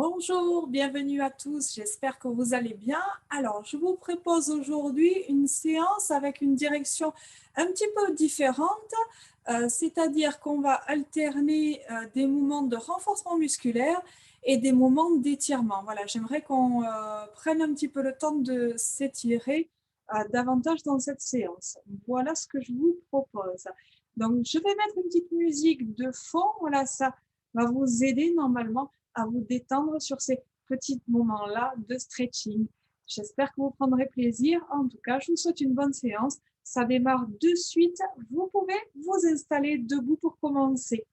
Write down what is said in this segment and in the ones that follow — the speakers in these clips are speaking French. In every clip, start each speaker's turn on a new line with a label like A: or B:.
A: Bonjour, bienvenue à tous, j'espère que vous allez bien. Alors, je vous propose aujourd'hui une séance avec une direction un petit peu différente, c'est-à-dire qu'on va alterner des moments de renforcement musculaire et des moments d'étirement. Voilà, j'aimerais qu'on prenne un petit peu le temps de s'étirer davantage dans cette séance. Voilà ce que je vous propose. Donc, je vais mettre une petite musique de fond, voilà, ça va vous aider normalement à vous détendre sur ces petits moments-là de stretching. J'espère que vous prendrez plaisir. En tout cas, je vous souhaite une bonne séance. Ça démarre de suite. Vous pouvez vous installer debout pour commencer.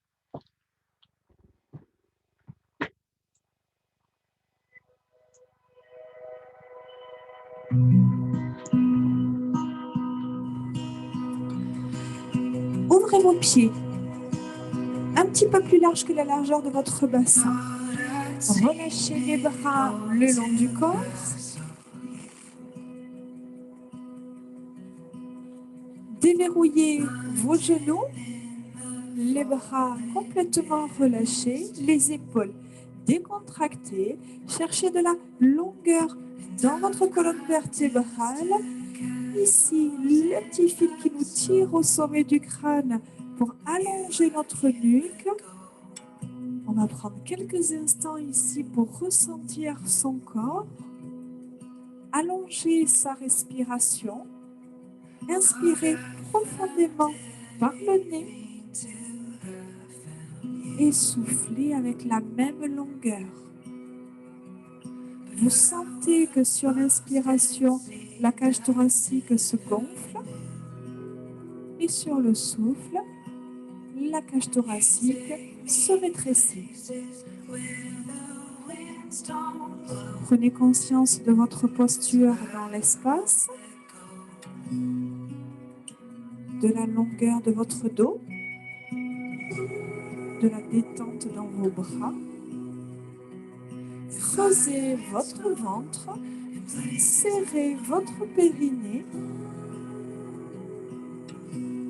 A: Ouvrez vos pieds un petit peu plus large que la largeur de votre bassin. Relâchez les bras le long du corps. Déverrouillez vos genoux, les bras complètement relâchés, les épaules décontractées. Cherchez de la longueur dans votre colonne vertébrale. Ici, le petit fil qui nous tire au sommet du crâne pour allonger notre nuque. On va prendre quelques instants ici pour ressentir son corps, allonger sa respiration, inspirer profondément par le nez et souffler avec la même longueur. Vous sentez que sur l'inspiration, la cage thoracique se gonfle et sur le souffle, la cage thoracique se rétrécit. Prenez conscience de votre posture dans l'espace, de la longueur de votre dos, de la détente dans vos bras. Creusez votre ventre, serrez votre périnée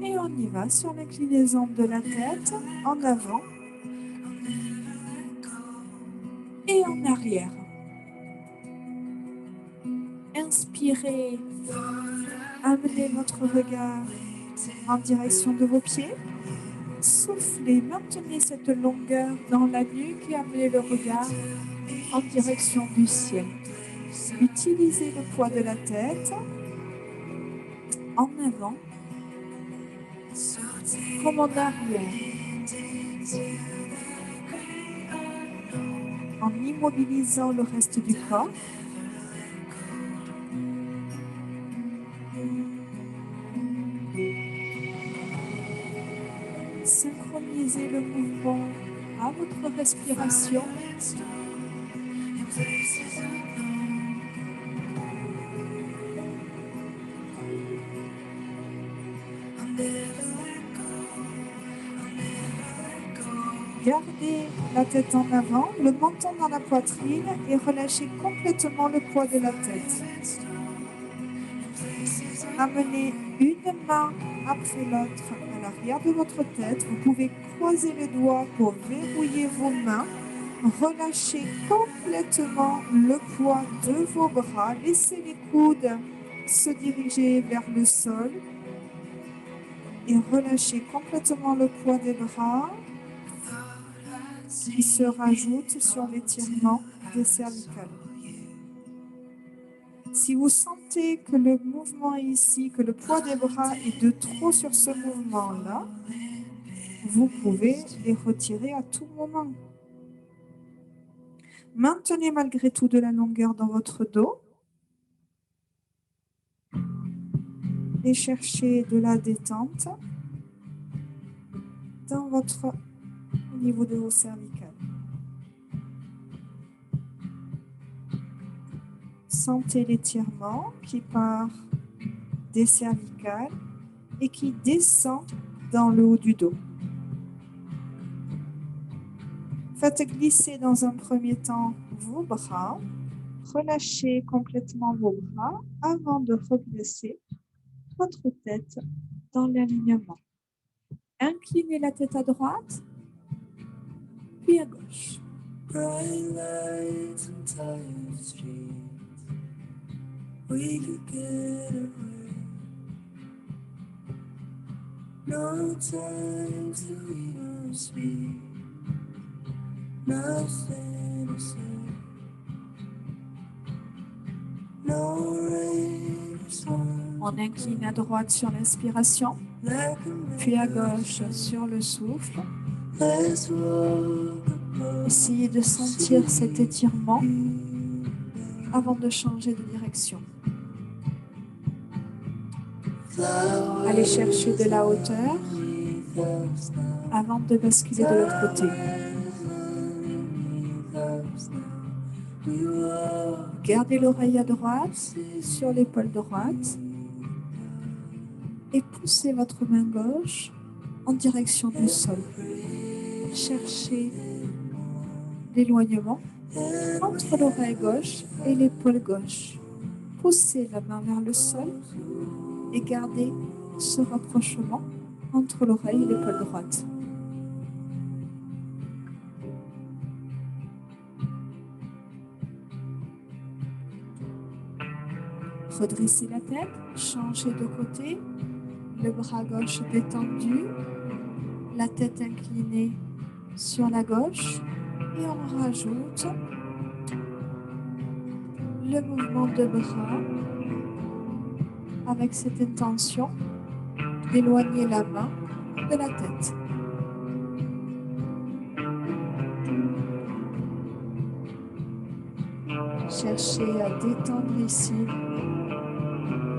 A: et on y va sur l'inclinaison de la tête en avant et en arrière. Inspirez, amenez votre regard en direction de vos pieds. Soufflez, maintenez cette longueur dans la nuque et amenez le regard en direction du ciel. Utilisez le poids de la tête en avant comme en arrière, en immobilisant le reste du corps. Synchronisez le mouvement à votre respiration. Gardez la tête en avant, le menton dans la poitrine et relâchez complètement le poids de la tête. Amenez une main après l'autre à l'arrière de votre tête. Vous pouvez croiser les doigts pour verrouiller vos mains. Relâchez complètement le poids de vos bras. Laissez les coudes se diriger vers le sol. Et relâchez complètement le poids des bras qui se rajoute sur l'étirement des cervicales. Si vous sentez que le mouvement ici, que le poids des bras est de trop sur ce mouvement-là, vous pouvez les retirer à tout moment. Maintenez malgré tout de la longueur dans votre dos et cherchez de la détente au niveau de vos cervicales. Sentez l'étirement qui part des cervicales et qui descend dans le haut du dos. Faites glisser dans un premier temps vos bras. Relâchez complètement vos bras avant de replacer votre tête dans l'alignement. Inclinez la tête à droite, puis à gauche.
B: Bright lights and tired streets, we could get away. No time to even speak, nothing to say. No rain is on.
A: On incline à droite sur l'inspiration, puis à gauche sur le souffle.
B: Let's walk above.
A: Essayez de sentir cet étirement avant de changer de direction. Allez chercher de la hauteur avant de basculer de l'autre côté. Gardez l'oreille à droite sur l'épaule droite et poussez votre main gauche en direction du sol. Cherchez l'éloignement entre l'oreille gauche et l'épaule gauche. Poussez la main vers le sol et gardez ce rapprochement entre l'oreille et l'épaule droite. Redressez la tête, changez de côté, le bras gauche détendu, la tête inclinée sur la gauche et on rajoute le mouvement de bras avec cette intention d'éloigner la main de la tête. Cherchez à détendre ici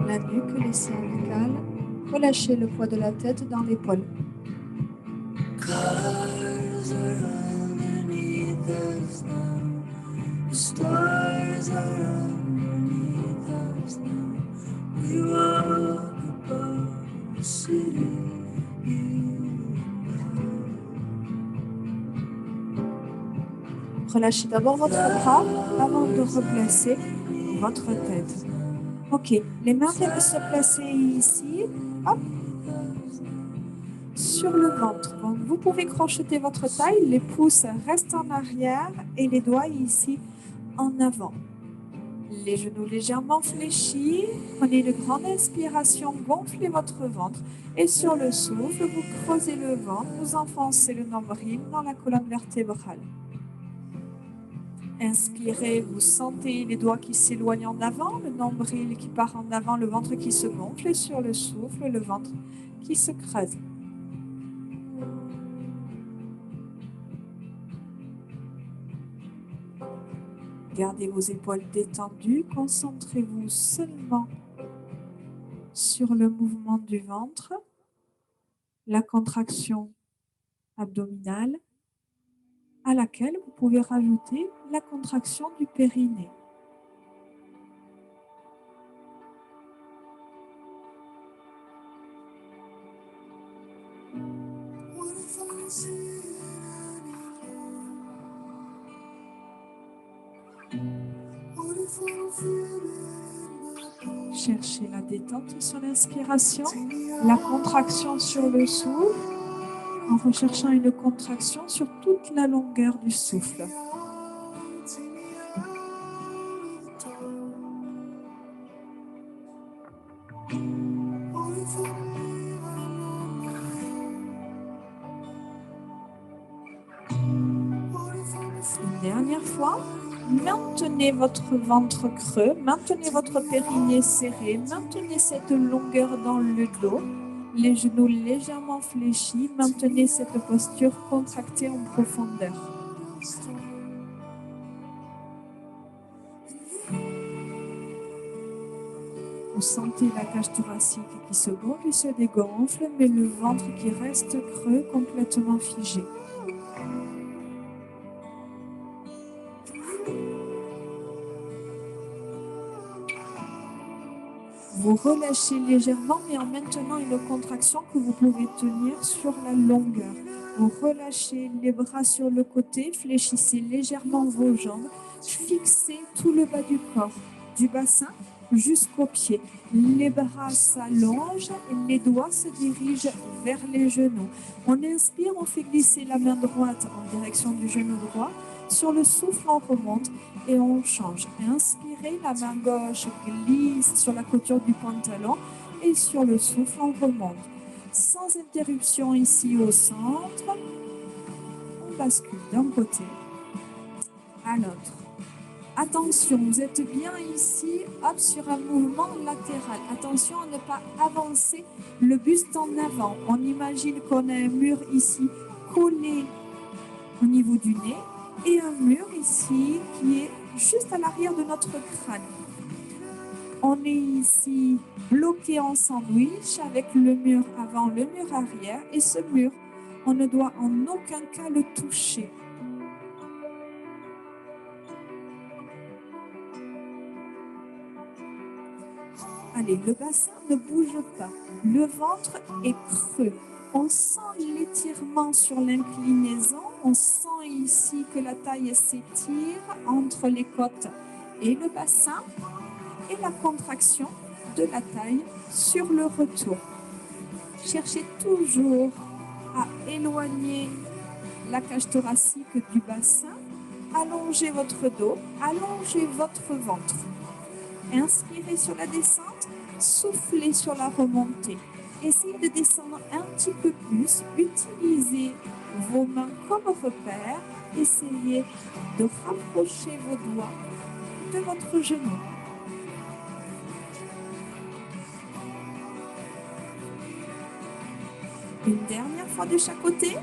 A: la nuque, les cervicales. Relâchez le poids de la tête dans l'épaule.
B: Cars are underneath us now. The stars are underneath us now. We walk above the city.
A: Relâchez d'abord votre bras avant de replacer votre tête. Ok, les mains viennent se placer ici, hop, sur le ventre. Donc, vous pouvez crocheter votre taille, les pouces restent en arrière et les doigts ici en avant. Les genoux légèrement fléchis, prenez une grande inspiration, gonflez votre ventre et sur le souffle, vous creusez le ventre, vous enfoncez le nombril dans la colonne vertébrale. Inspirez, vous sentez les doigts qui s'éloignent en avant, le nombril qui part en avant, le ventre qui se gonfle et sur le souffle, le ventre qui se creuse. Gardez vos épaules détendues, concentrez-vous seulement sur le mouvement du ventre, la contraction abdominale, à laquelle vous pouvez rajouter la contraction du périnée. Cherchez la détente sur l'inspiration, la contraction sur le souffle, en recherchant une contraction sur toute la longueur du souffle. Une dernière fois, maintenez votre ventre creux, maintenez votre périnée serré, maintenez cette longueur dans le dos, les genoux légèrement fléchis, maintenez cette posture contractée en profondeur. Vous sentez la cage thoracique qui se gonfle et se dégonfle, mais le ventre qui reste creux, complètement figé. Vous relâchez légèrement, mais en maintenant une contraction que vous pouvez tenir sur la longueur. Vous relâchez les bras sur le côté, fléchissez légèrement vos jambes, fixez tout le bas du corps, du bassin jusqu'aux pieds. Les bras s'allongent et les doigts se dirigent vers les genoux. On inspire, on fait glisser la main droite en direction du genou droit. Sur le souffle, on remonte et on change. Inspirez, la main gauche glisse sur la couture du pantalon et sur le souffle, on remonte. Sans interruption ici au centre, on bascule d'un côté à l'autre. Attention, vous êtes bien ici, hop, sur un mouvement latéral. Attention à ne pas avancer le buste en avant. On imagine qu'on a un mur ici collé au niveau du nez et un mur ici qui est juste à l'arrière de notre crâne. On est ici bloqué en sandwich avec le mur avant, le mur arrière et ce mur, on ne doit en aucun cas le toucher. Allez, le bassin ne bouge pas. Le ventre est creux. On sent l'étirement sur l'inclinaison. On sent ici que la taille s'étire entre les côtes et le bassin et la contraction de la taille sur le retour. Cherchez toujours à éloigner la cage thoracique du bassin. Allongez votre dos, allongez votre ventre. Inspirez sur la descente, soufflez sur la remontée. Essayez de descendre un petit peu plus. Utilisez vos mains comme repère. Essayez de rapprocher vos doigts de votre genou. Une dernière fois de chaque côté.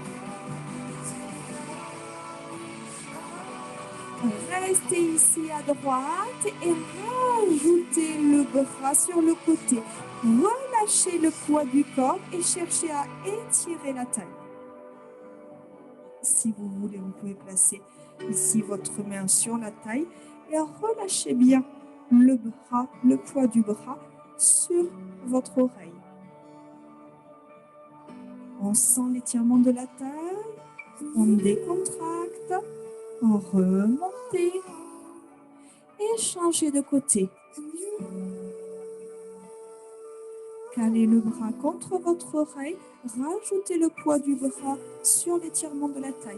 A: Restez ici à droite et rajoutez le bras sur le côté. Relâchez le poids du corps et cherchez à étirer la taille. Si vous voulez, vous pouvez placer ici votre main sur la taille et relâchez bien le bras, le poids du bras sur votre oreille. On sent l'étirement de la taille, on décontracte, on remonte et changez de côté. Calez le bras contre votre oreille, rajoutez le poids du bras sur l'étirement de la taille.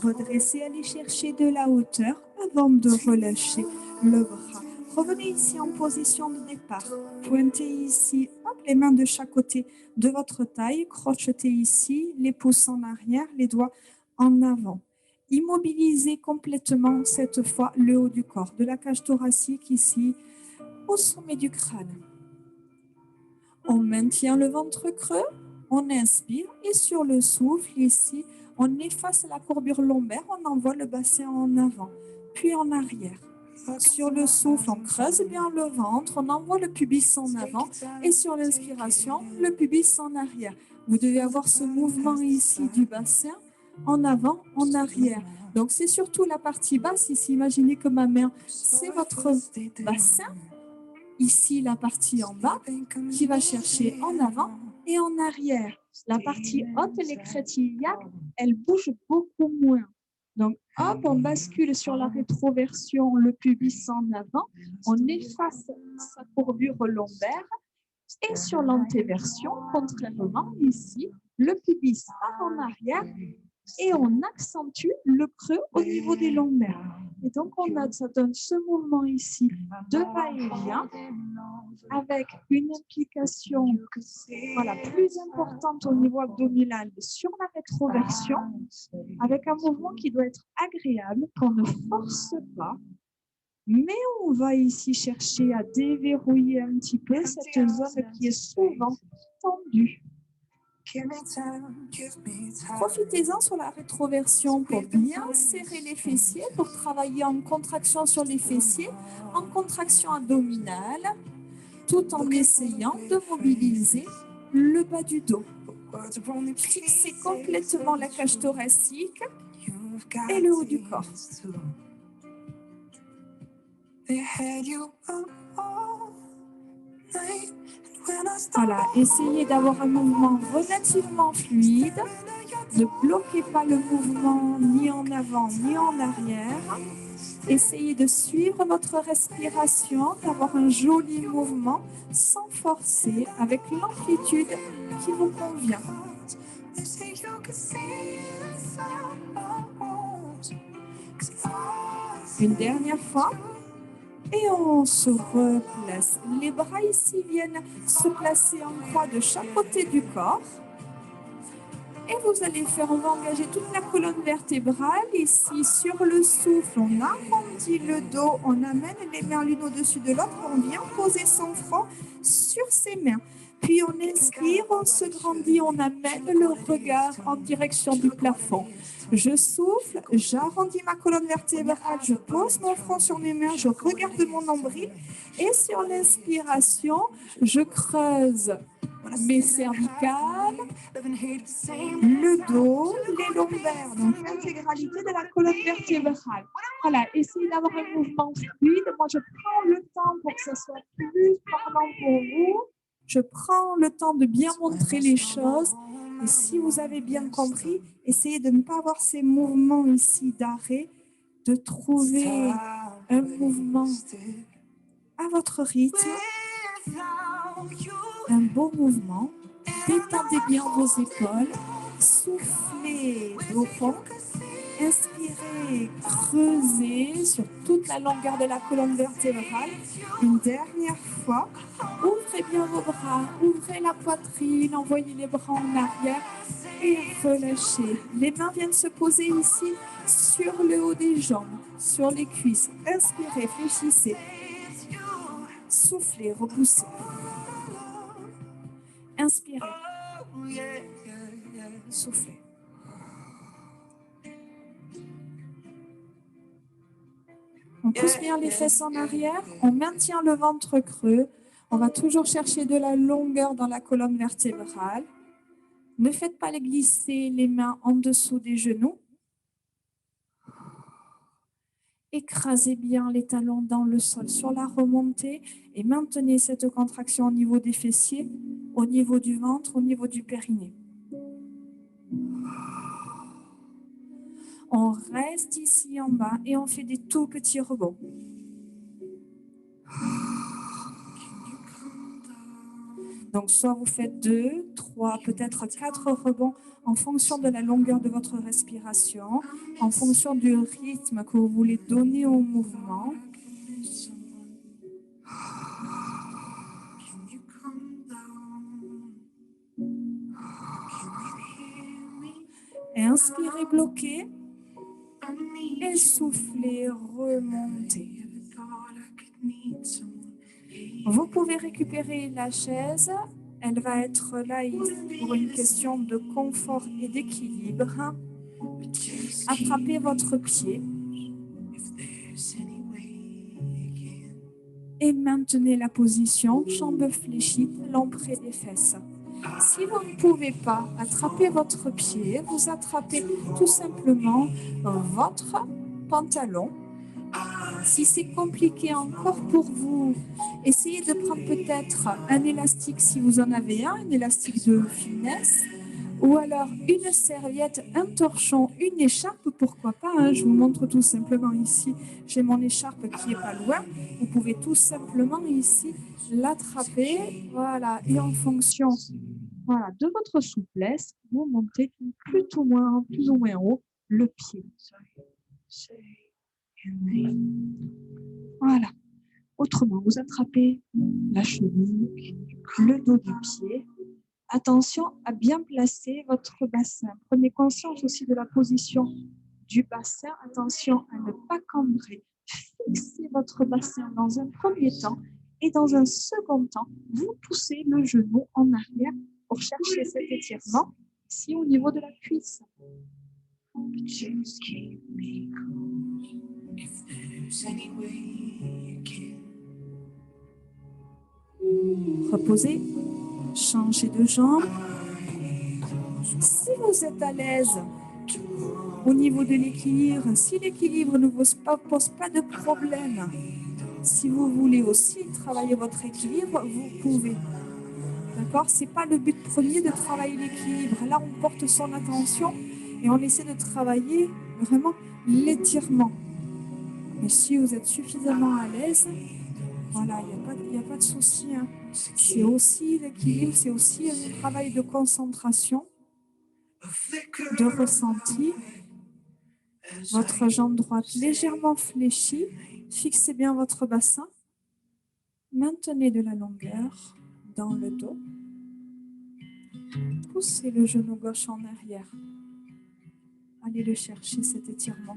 A: Redressez, allez chercher de la hauteur avant de relâcher le bras. Revenez ici en position de départ. Pointez ici, hop, les mains de chaque côté de votre taille. Crochetez ici, les pouces en arrière, les doigts en avant. Immobilisez complètement cette fois le haut du corps, de la cage thoracique ici au sommet du crâne. On maintient le ventre creux, on inspire et sur le souffle ici, on efface la courbure lombaire, on envoie le bassin en avant, puis en arrière. Sur le souffle, on creuse bien le ventre, on envoie le pubis en avant et sur l'inspiration, le pubis en arrière. Vous devez avoir ce mouvement ici du bassin en avant, en arrière. Donc, c'est surtout la partie basse. Ici, imaginez que ma main, c'est votre bassin. Ici, la partie en bas qui va chercher en avant et en arrière. La partie haute, les crêtes iliaques, elle bouge beaucoup moins. Donc, hop, on bascule sur la rétroversion, le pubis en avant, on efface sa courbure lombaire et sur l'antéversion, contrairement ici, le pubis part en arrière et on accentue le creux au niveau des lombaires. Et donc, ça donne ce mouvement ici de va-et-vient avec une implication plus importante au niveau abdominal sur la rétroversion, avec un mouvement qui doit être agréable, qu'on ne force pas, mais on va ici chercher à déverrouiller un petit peu cette zone qui est souvent tendue. Profitez-en sur la rétroversion pour bien serrer les fessiers, pour travailler en contraction sur les fessiers, en contraction abdominale, tout en essayant de mobiliser le bas du dos. Fixez complètement la cage thoracique et le haut du corps. Voilà, essayez d'avoir un mouvement relativement fluide. Ne bloquez pas le mouvement ni en avant ni en arrière. Essayez de suivre votre respiration, d'avoir un joli mouvement sans forcer, avec l'amplitude qui vous convient. Une dernière fois. Et on se replace. Les bras ici viennent se placer en croix de chaque côté du corps. Et vous allez faire, on va engager toute la colonne vertébrale. Ici, sur le souffle, on arrondit le dos, on amène les mains l'une au-dessus de l'autre. On vient poser son front sur ses mains. Puis on inspire, on se grandit, on amène le regard en direction du plafond. Je souffle, j'arrondis ma colonne vertébrale, je pose mon front sur mes mains, je regarde mon nombril. Et sur l'inspiration, je creuse mes cervicales, le dos, les lombaires, donc l'intégralité de la colonne vertébrale. Voilà, essayez d'avoir un mouvement fluide. Moi, je prends le temps pour que ce soit plus parlant pour vous. Je prends le temps de bien montrer les choses. Et si vous avez bien compris, essayez de ne pas avoir ces mouvements ici d'arrêt, de trouver un mouvement à votre rythme, un beau mouvement. Détendez bien vos épaules, soufflez au fond, inspirez, creusez sur toute la longueur de la colonne vertébrale. Une dernière fois, ouvrez bien vos bras, ouvrez la poitrine, envoyez les bras en arrière et relâchez. Les mains viennent se poser ici sur le haut des jambes, sur les cuisses. Inspirez, fléchissez, soufflez, repoussez. Inspirez. Soufflez. On pousse bien les fesses en arrière, on maintient le ventre creux. On va toujours chercher de la longueur dans la colonne vertébrale. Ne faites pas glisser les mains en dessous des genoux. Écrasez bien les talons dans le sol sur la remontée et maintenez cette contraction au niveau des fessiers, au niveau du ventre, au niveau du périnée. On reste ici en bas et on fait des tout petits rebonds. Donc, soit vous faites 2, 3, peut-être 4 rebonds en fonction de la longueur de votre respiration, en fonction du rythme que vous voulez donner au mouvement. Inspirez, bloquez. Et soufflez, remontez. Vous pouvez récupérer la chaise. Elle va être là pour une question de confort et d'équilibre. Attrapez votre pied. Et maintenez la position, jambes fléchies, talons près des fesses. Si vous ne pouvez pas attraper votre pied, vous attrapez tout simplement votre pantalon. Si c'est compliqué encore pour vous, essayez de prendre peut-être un élastique si vous en avez un élastique de finesse, ou alors une serviette, un torchon, une écharpe, pourquoi pas, hein, je vous montre tout simplement ici, j'ai mon écharpe qui est pas loin, vous pouvez tout simplement ici l'attraper, voilà, et en fonction de votre souplesse, vous montez plus ou moins haut le pied. Voilà. Autrement, vous attrapez la cheville, le dos du pied. Attention à bien placer votre bassin. Prenez conscience aussi de la position du bassin. Attention à ne pas cambrer. Fixez votre bassin dans un premier temps et dans un second temps, vous poussez le genou en arrière pour chercher cet étirement ici au niveau de la cuisse. Reposez, changez de jambe. Si vous êtes à l'aise au niveau de l'équilibre, si l'équilibre ne pose pas de problème, Si vous voulez aussi travailler votre équilibre, vous pouvez. D'accord? Ce n'est pas le but premier de travailler l'équilibre. Là, on porte son attention et on essaie de travailler vraiment l'étirement. Mais si vous êtes suffisamment à l'aise, voilà, il n'y a pas de souci. Hein. C'est aussi l'équilibre, c'est aussi un travail de concentration, de ressenti. Votre jambe droite légèrement fléchie. Fixez bien votre bassin. Maintenez de la longueur dans le dos. Poussez le genou gauche en arrière. Allez le chercher, cet étirement.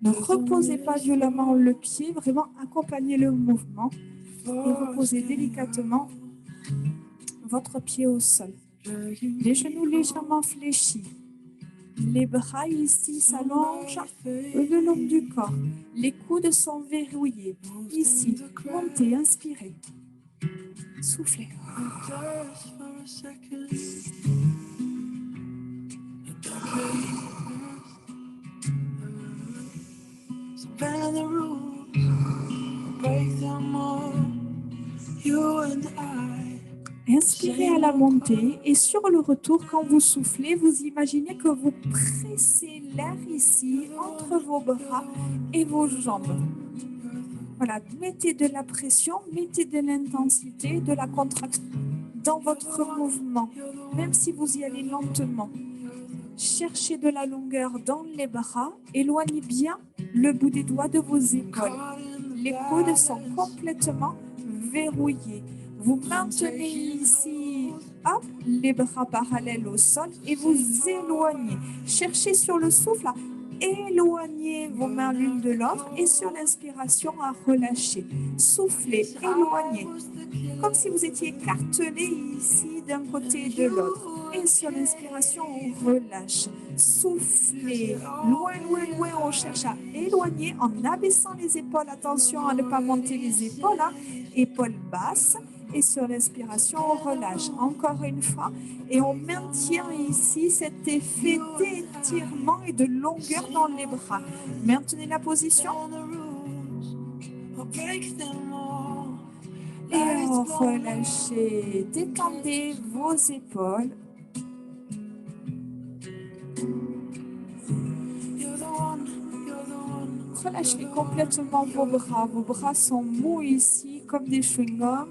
A: Ne reposez pas violemment le pied, vraiment accompagnez le mouvement et reposez délicatement votre pied au sol. Les genoux légèrement fléchis. Les bras ici s'allongent le long du corps. Les coudes sont verrouillés. Ici, montez, inspirez. Soufflez. Inspirez à la montée et sur le retour, quand vous soufflez, vous imaginez que vous pressez l'air ici entre vos bras et vos jambes. Voilà, mettez de la pression, mettez de l'intensité, de la contraction dans votre mouvement, même si vous y allez lentement. Cherchez de la longueur dans les bras, éloignez bien le bout des doigts de vos épaules. Les coudes sont complètement verrouillés. Vous maintenez ici, hop, les bras parallèles au sol et vous éloignez. Cherchez sur le souffle à éloigner vos mains l'une de l'autre et sur l'inspiration à relâcher. Soufflez, éloignez. Comme si vous étiez écartelé ici d'un côté et de l'autre. Et sur l'inspiration, on relâche. Soufflez. Loin, loin, loin, on cherche à éloigner en abaissant les épaules. Attention à ne pas monter les épaules. Hein. Épaules basses. Et sur l'inspiration, on relâche. Encore une fois. Et on maintient ici cet effet d'étirement et de longueur dans les bras. Maintenez la position. Et relâchez. Détendez vos épaules. Relâchez complètement vos bras. Vos bras sont mous ici comme des chewing-gums.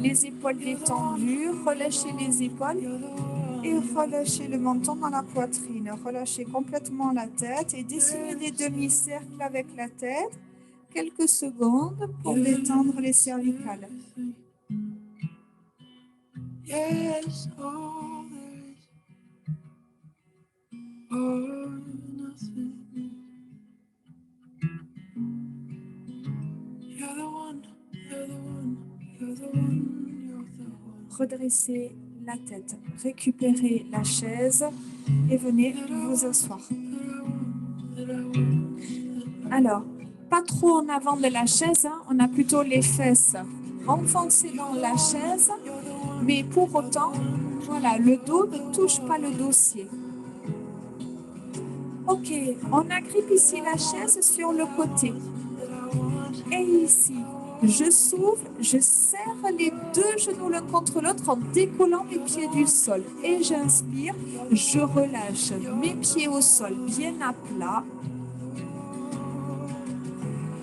A: Les épaules détendues. Relâchez les épaules et relâchez le menton dans la poitrine. Relâchez complètement la tête et dessinez des demi-cercles avec la tête. Quelques secondes pour détendre les cervicales. Yes, all there is, or nothing. You're the one, you're the one, you're the one, you're the one. Redressez la tête, récupérez la chaise et venez vous asseoir. Alors, pas trop en avant de la chaise, hein, on a plutôt les fesses enfoncées dans la chaise, mais pour autant, voilà, le dos ne touche pas le dossier. Ok, on agrippe ici la chaise sur le côté. Et ici, je souffle, je serre les deux genoux l'un contre l'autre en décollant mes pieds du sol. Et j'inspire, je relâche mes pieds au sol bien à plat.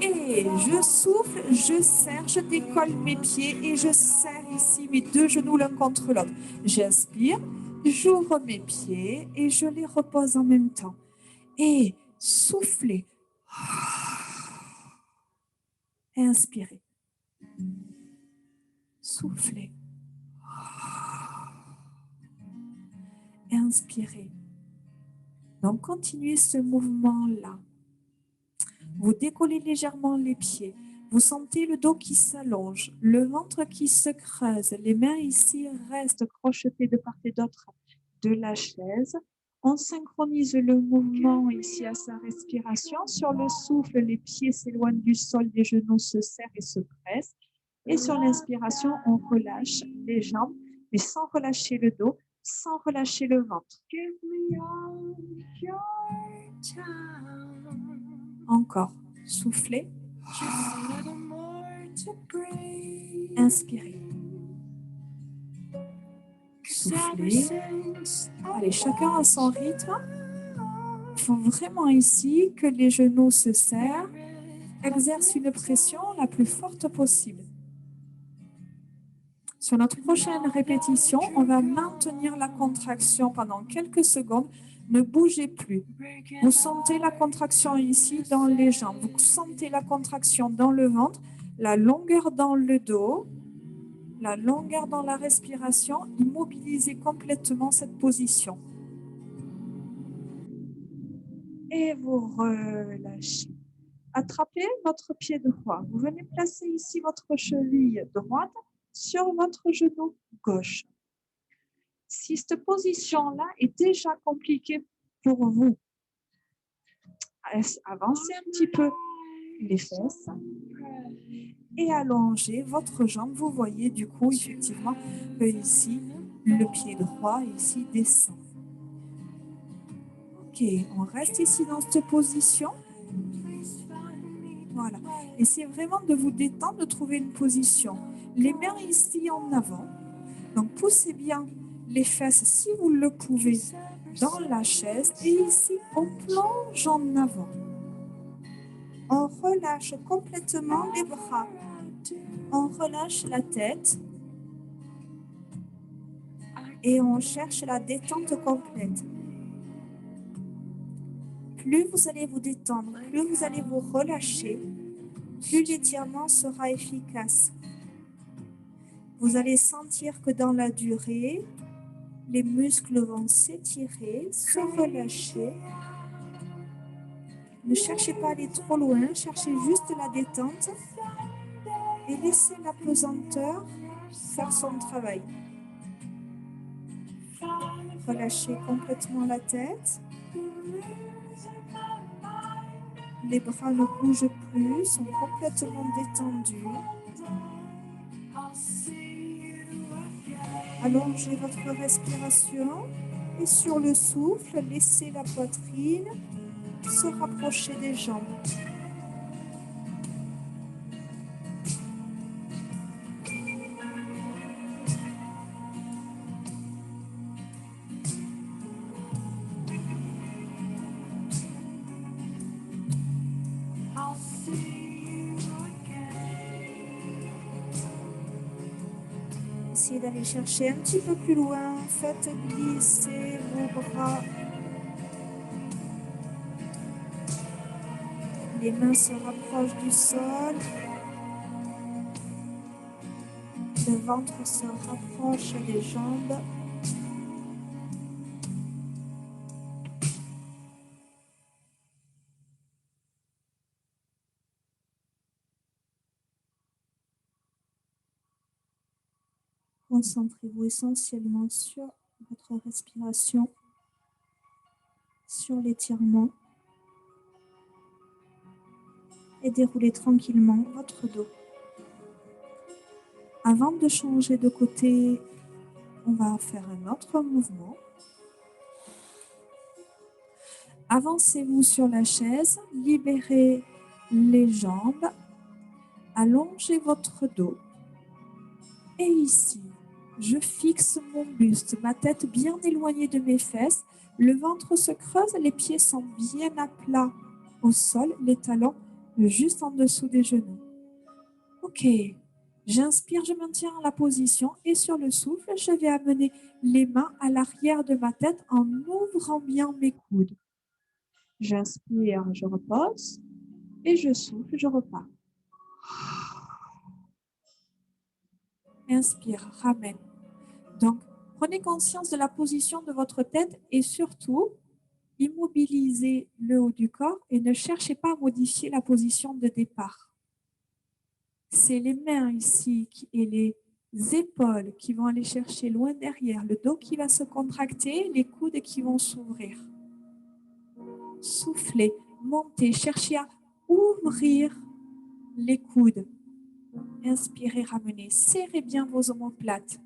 A: Et je souffle, je serre, je décolle mes pieds et je serre ici mes deux genoux l'un contre l'autre. J'inspire, j'ouvre mes pieds et je les repose en même temps. Et soufflez. Inspirez. Soufflez. Inspirez. Donc, continuez ce mouvement-là. Vous décollez légèrement les pieds. Vous sentez le dos qui s'allonge, le ventre qui se creuse. Les mains ici restent crochetées de part et d'autre de la chaise. On synchronise le mouvement ici à sa respiration. Sur le souffle, les pieds s'éloignent du sol, les genoux se serrent et se pressent. Et sur l'inspiration, on relâche les jambes, mais sans relâcher le dos, sans relâcher le ventre. Give me all Encore. Soufflez. Inspirez. Soufflez. Allez, chacun à son rythme. Il faut vraiment ici que les genoux se serrent, exercent une pression la plus forte possible. Sur notre prochaine répétition, on va maintenir la contraction pendant quelques secondes. Ne bougez plus. Vous sentez la contraction ici dans les jambes. Vous sentez la contraction dans le ventre, la longueur dans le dos, la longueur dans la respiration. Immobilisez complètement cette position. Et vous relâchez. Attrapez votre pied droit. Vous venez placer ici votre cheville droite sur votre genou gauche. Si cette position-là est déjà compliquée pour vous, avancez un petit peu les fesses et allongez votre jambe. Vous voyez du coup effectivement que ici, le pied droit ici descend. Ok, on reste ici dans cette position. Voilà. Essayez vraiment de vous détendre, de trouver une position. Les mains ici en avant. Donc, poussez bien les fesses, si vous le pouvez, dans la chaise. Et ici, on plonge en avant. On relâche complètement les bras. On relâche la tête. Et on cherche la détente complète. Plus vous allez vous détendre, plus vous allez vous relâcher, plus l'étirement sera efficace. Vous allez sentir que dans la durée, les muscles vont s'étirer, se relâcher. Ne cherchez pas à aller trop loin, cherchez juste la détente et laissez la pesanteur faire son travail. Relâchez complètement la tête. Les bras ne bougent plus, sont complètement détendus. Allongez votre respiration et sur le souffle, laissez la poitrine se rapprocher des jambes. Essayez d'aller chercher un petit peu plus loin. Faites glisser vos bras. Les mains se rapprochent du sol. Le ventre se rapproche des jambes. Concentrez-vous essentiellement sur votre respiration, sur l'étirement et déroulez tranquillement votre dos. Avant de changer de côté, on va faire un autre mouvement. Avancez-vous sur la chaise, libérez les jambes, allongez votre dos. Et ici, je fixe mon buste, ma tête bien éloignée de mes fesses, le ventre se creuse, les pieds sont bien à plat au sol, les talons juste en dessous des genoux. Ok, j'inspire, je maintiens la position et sur le souffle, je vais amener les mains à l'arrière de ma tête en ouvrant bien mes coudes. J'inspire, je repose et je souffle, je repars. Inspire, ramène. Donc, prenez conscience de la position de votre tête et surtout, immobilisez le haut du corps et ne cherchez pas à modifier la position de départ. C'est les mains ici et les épaules qui vont aller chercher loin derrière, le dos qui va se contracter, les coudes qui vont s'ouvrir. Soufflez, montez, cherchez à ouvrir les coudes. Inspirez, ramenez, serrez bien vos omoplates.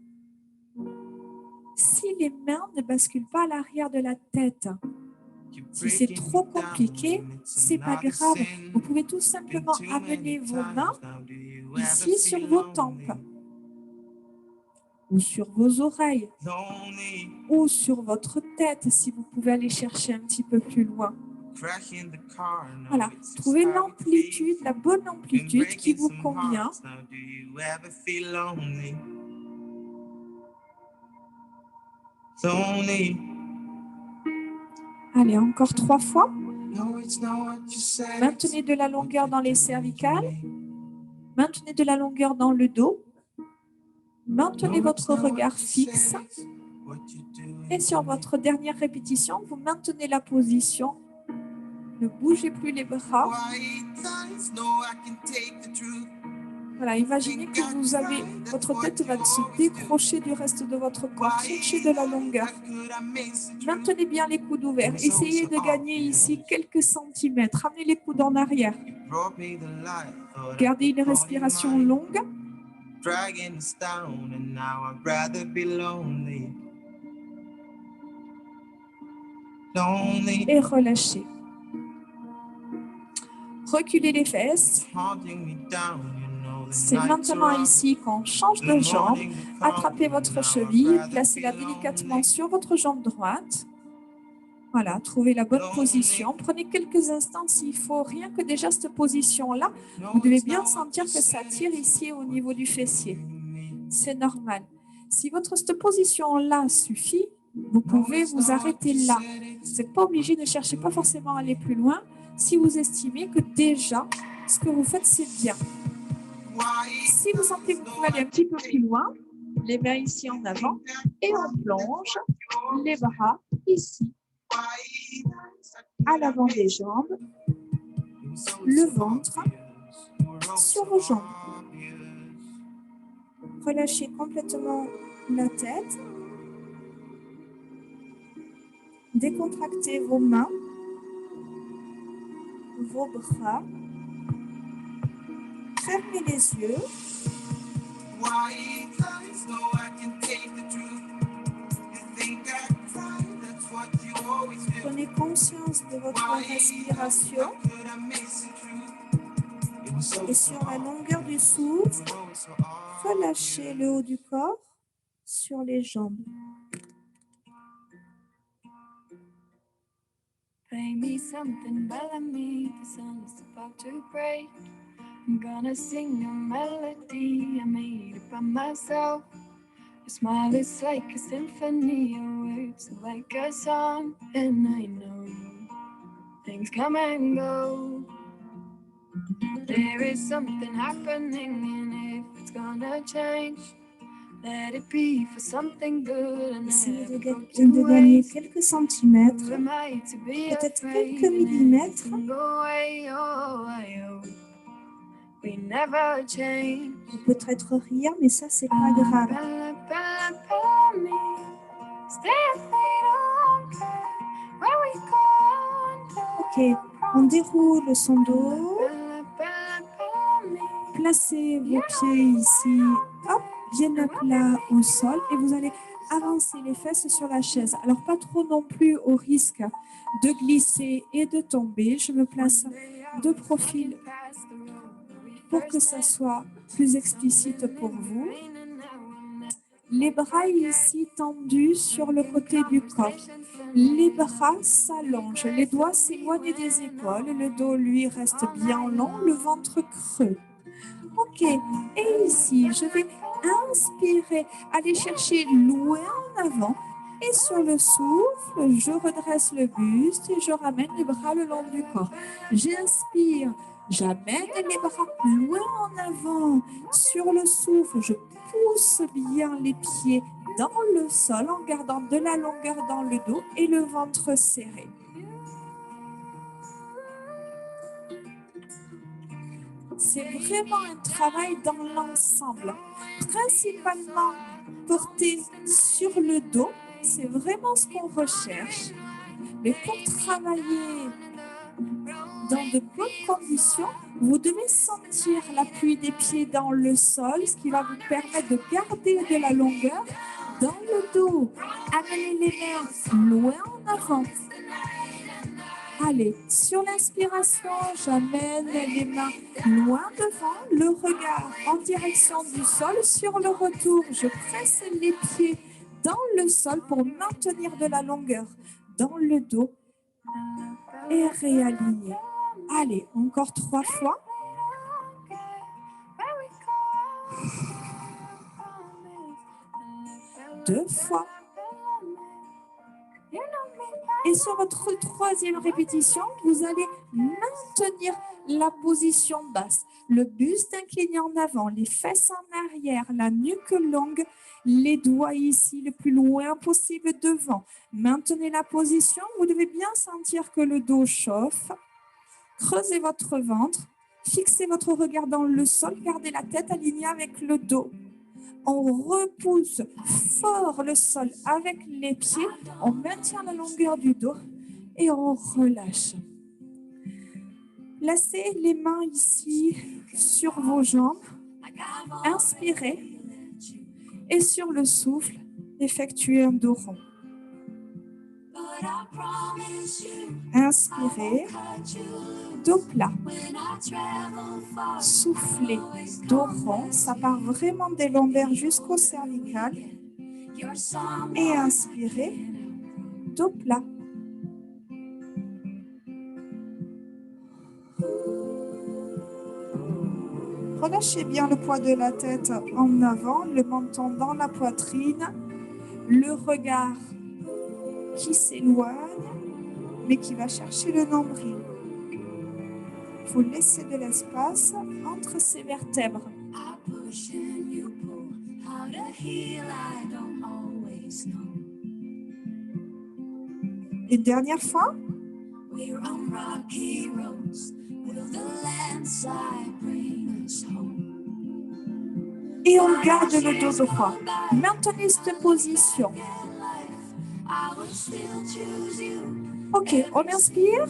A: Si les mains ne basculent pas à l'arrière de la tête, Si c'est trop compliqué, c'est pas grave. Vous pouvez tout simplement amener vos mains ici sur vos tempes ou sur vos oreilles ou sur votre tête si vous pouvez aller chercher un petit peu plus loin. Voilà, trouvez l'amplitude, la bonne amplitude qui vous convient. Allez, encore 3 fois. Maintenez de la longueur dans les cervicales. Maintenez de la longueur dans le dos. Maintenez votre regard fixe. Et sur votre dernière répétition, vous maintenez la position. Ne bougez plus les bras. Voilà, imaginez que votre tête va se décrocher du reste de votre corps. Cherchez de la longueur. Maintenez bien les coudes ouverts. Essayez de gagner ici quelques centimètres. Ramenez les coudes en arrière. Gardez une respiration longue. Et relâchez. Reculez les fesses. C'est maintenant ici qu'on change de jambe. Attrapez votre cheville, placez-la délicatement sur votre jambe droite. Voilà, trouvez la bonne position. Prenez quelques instants s'il faut. Rien que déjà cette position-là, vous devez bien sentir que ça tire ici au niveau du fessier. C'est normal. Si cette position-là suffit, vous pouvez vous arrêter là. Vous n'êtes pas obligé, ne cherchez pas forcément à aller plus loin si vous estimez que déjà, ce que vous faites, c'est bien. Si vous sentez que vous pouvez aller un petit peu plus loin, les mains ici en avant et on plonge les bras ici, à l'avant des jambes, le ventre sur vos jambes. Relâchez complètement la tête. Décontractez vos mains, vos bras. Fermez les yeux. Prenez conscience de votre respiration et sur la longueur du souffle, relâchez le haut du corps sur les jambes.
B: Play me something by me, the sun is about to break. I'm gonna sing a melody I made it by myself. Your smile is like a symphony, your words are like a song. And I know things come and go. There is something happening, and if it's gonna change, let it be for something good. And
A: essayez de gagner quelques centimètres, peut-être quelques millimètres. Vous pouvez peut-être rire, mais ça, c'est pas grave. Ok, on déroule son dos. Placez vos pieds ici, hop, bien à plat au sol et vous allez avancer les fesses sur la chaise. Alors, pas trop non plus au risque de glisser et de tomber. Je me place de profil pour que ça soit plus explicite pour vous. Les bras ici tendus sur le côté du corps. Les bras s'allongent, les doigts s'éloignent des épaules, le dos lui reste bien long, le ventre creux. Ok, et ici, je vais inspirer, aller chercher loin en avant. Et sur le souffle, je redresse le buste et je ramène les bras le long du corps. J'inspire, j'amène les bras loin en avant. Sur le souffle, je pousse bien les pieds dans le sol en gardant de la longueur dans le dos et le ventre serré. C'est vraiment un travail dans l'ensemble, principalement porté sur le dos, c'est vraiment ce qu'on recherche. Mais pour travailler dans de bonnes conditions, vous devez sentir l'appui des pieds dans le sol, ce qui va vous permettre de garder de la longueur dans le dos. Amenez les mains loin en avant. Allez, sur l'inspiration, j'amène les mains loin devant, le regard en direction du sol. Sur le retour, je presse les pieds dans le sol pour maintenir de la longueur dans le dos et réaligner. Allez, encore 3 fois. 2 fois. Et sur votre 3e répétition, vous allez maintenir la position basse. Le buste incliné en avant, les fesses en arrière, la nuque longue, les doigts ici le plus loin possible devant. Maintenez la position. Vous devez bien sentir que le dos chauffe. Creusez votre ventre. Fixez votre regard dans le sol. Gardez la tête alignée avec le dos. On repousse fort le sol avec les pieds, on maintient la longueur du dos et on relâche. Placez les mains ici sur vos jambes, inspirez et sur le souffle, effectuez un dos rond. Inspirez, dos plat. Soufflez, dos rond, ça part vraiment des lombaires jusqu'au cervical. Et inspirez, dos plat. Relâchez bien le poids de la tête en avant, le menton dans la poitrine, le regard qui s'éloigne, mais qui va chercher le nombril. Vous laissez de l'espace entre ces vertèbres. Une dernière fois. Et on garde le dos droit. Maintenez cette position. Ok, on inspire,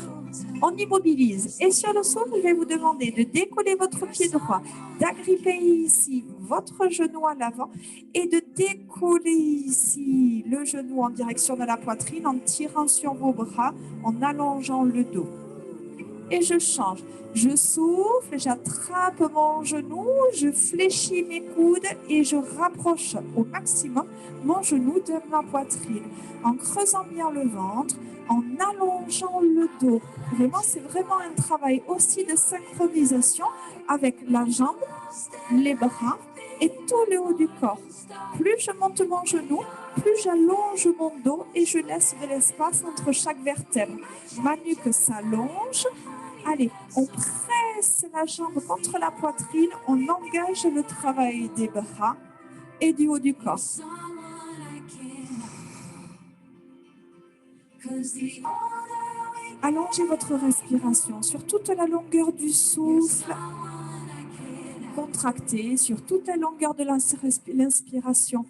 A: on immobilise. Et sur le souffle, je vais vous demander de décoller votre pied droit, d'agripper ici votre genou à l'avant et de décoller ici le genou en direction de la poitrine en tirant sur vos bras, en allongeant le dos. Et je change. Je souffle, j'attrape mon genou, je fléchis mes coudes et je rapproche au maximum mon genou de ma poitrine en creusant bien le ventre, en allongeant le dos. Vraiment, c'est vraiment un travail aussi de synchronisation avec la jambe, les bras et tout le haut du corps. Plus je monte mon genou, plus j'allonge mon dos et je laisse de l'espace entre chaque vertèbre. Ma nuque s'allonge. Allez, on presse la jambe contre la poitrine, on engage le travail des bras et du haut du corps. Allongez votre respiration sur toute la longueur du souffle. Contractez sur toute la longueur de l'inspiration.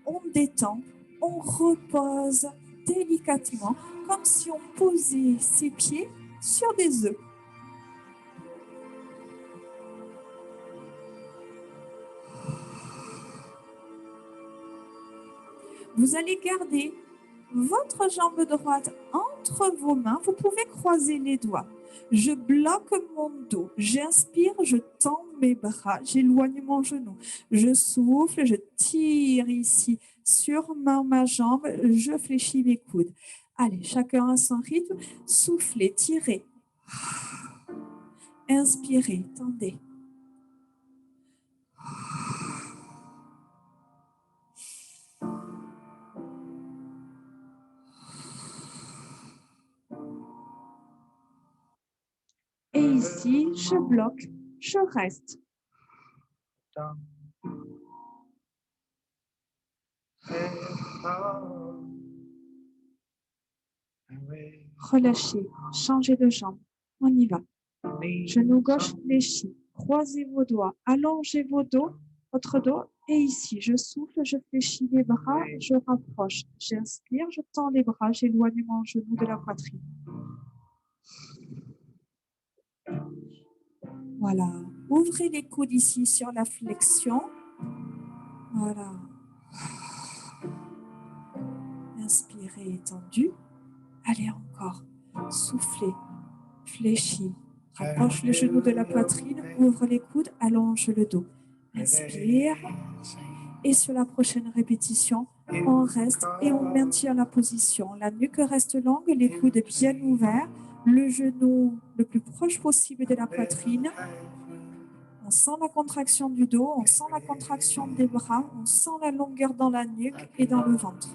A: On détend, on repose délicatement, comme si on posait ses pieds sur des œufs. Vous allez garder votre jambe droite entre vos mains. Vous pouvez croiser les doigts. Je bloque mon dos. J'inspire, je tends mes bras. J'éloigne mon genou. Je souffle, je tire ici sur ma jambe. Je fléchis mes coudes. Allez, chacun à son rythme. Soufflez, tirez. Inspirez, tendez. Et ici, je bloque, je reste. Relâchez, changez de jambe. On y va. Genou gauche fléchi. Croisez vos doigts, allongez votre dos. Et ici, je souffle, je fléchis les bras, je rapproche. J'inspire, je tends les bras, j'éloigne mon genou de la poitrine. Voilà. Ouvrez les coudes ici sur la flexion. Voilà. Inspirez, étendu. Allez encore. soufflez, fléchis. Rapproche le genou de la poitrine, ouvre les coudes, allonge le dos. Inspire. Et sur la prochaine répétition, on reste et on maintient la position. La nuque reste longue, les coudes bien ouverts, le genou le plus proche possible de la poitrine. On sent la contraction du dos, on sent la contraction des bras, on sent la longueur dans la nuque et dans le ventre.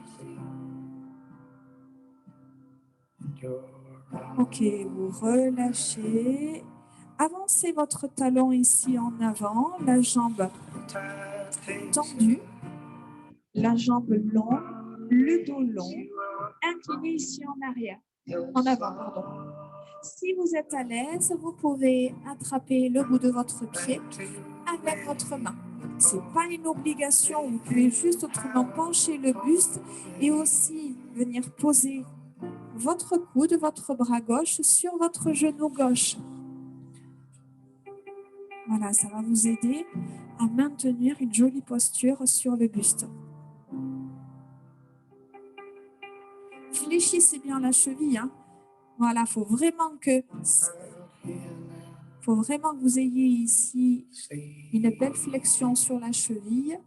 A: Ok, vous relâchez. Avancez votre talon ici en avant, la jambe tendue, la jambe longue, le dos long, incliné ici en arrière, en avant, pardon. Si vous êtes à l'aise, vous pouvez attraper le bout de votre pied avec votre main. Ce n'est pas une obligation, vous pouvez juste autrement pencher le buste et aussi venir poser votre coude, votre bras gauche sur votre genou gauche. Voilà, ça va vous aider à maintenir une jolie posture sur le buste. Fléchissez bien la cheville. Hein. Voilà, il faut vraiment que vous ayez ici une belle flexion sur la cheville.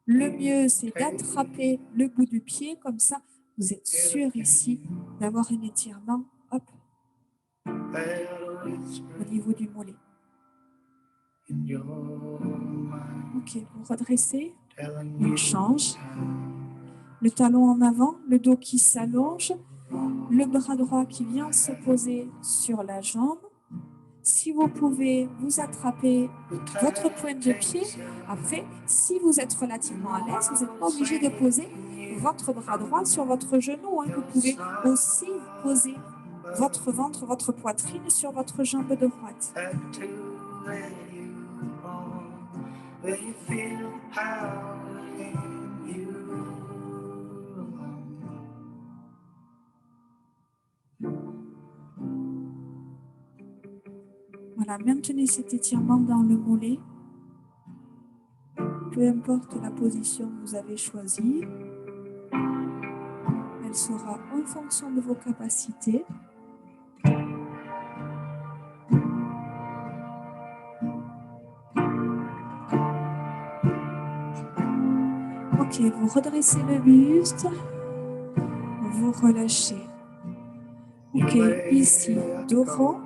A: Le mieux, c'est d'attraper le bout du pied, comme ça, vous êtes sûr ici d'avoir un étirement, hop, au niveau du mollet. Ok, vous redressez, on change. Le talon en avant, le dos qui s'allonge, le bras droit qui vient se poser sur la jambe. Si vous pouvez vous attraper votre pointe de pied, après, si vous êtes relativement à l'aise, vous n'êtes pas obligé de poser votre bras droit sur votre genou. Hein. Vous pouvez aussi poser votre ventre, votre poitrine sur votre jambe droite. Voilà, maintenez cet étirement dans le mollet. Peu importe la position que vous avez choisie, elle sera en fonction de vos capacités. Ok, vous redressez le buste, vous relâchez. Ok, ici, dos rond,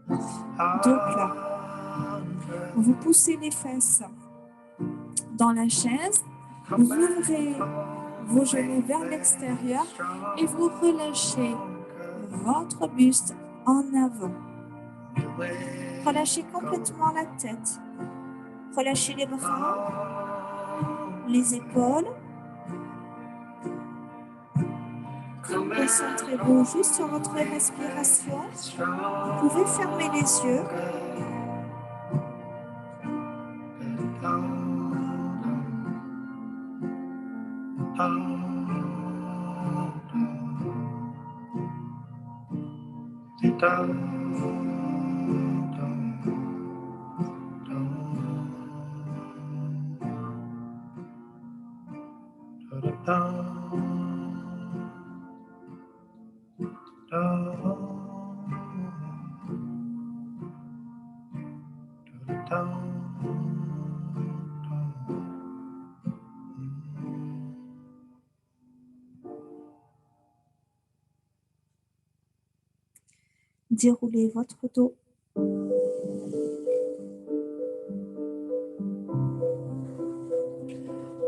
A: dos plat. Vous poussez les fesses dans la chaise, vous ouvrez vos genoux vers l'extérieur et vous relâchez votre buste en avant. Relâchez complètement la tête. Relâchez les bras, les épaules. Concentrez-vous juste sur votre respiration. Vous pouvez fermer les yeux. Déroulez votre dos.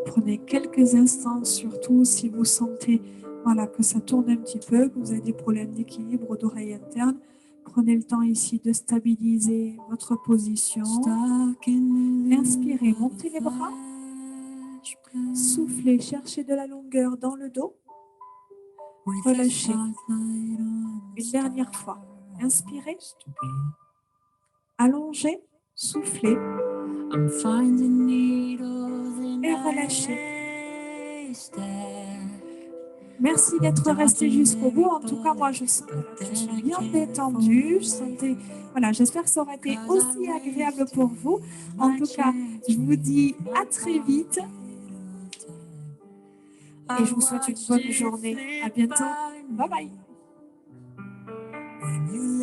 A: Prenez quelques instants, surtout si vous sentez que ça tourne un petit peu, que vous avez des problèmes d'équilibre d'oreille interne. Prenez le temps ici de stabiliser votre position. Inspirez, montez les bras. Soufflez, cherchez de la longueur dans le dos. Relâchez. Une dernière fois. Inspirez. Allongez. Soufflez. Et relâchez. Merci d'être resté jusqu'au bout. En tout cas, moi, je sens que je suis bien détendue. J'espère que ça aura été aussi agréable pour vous. En tout cas, je vous dis à très vite. Et je vous souhaite une bonne journée. À bientôt. Bye bye.
B: you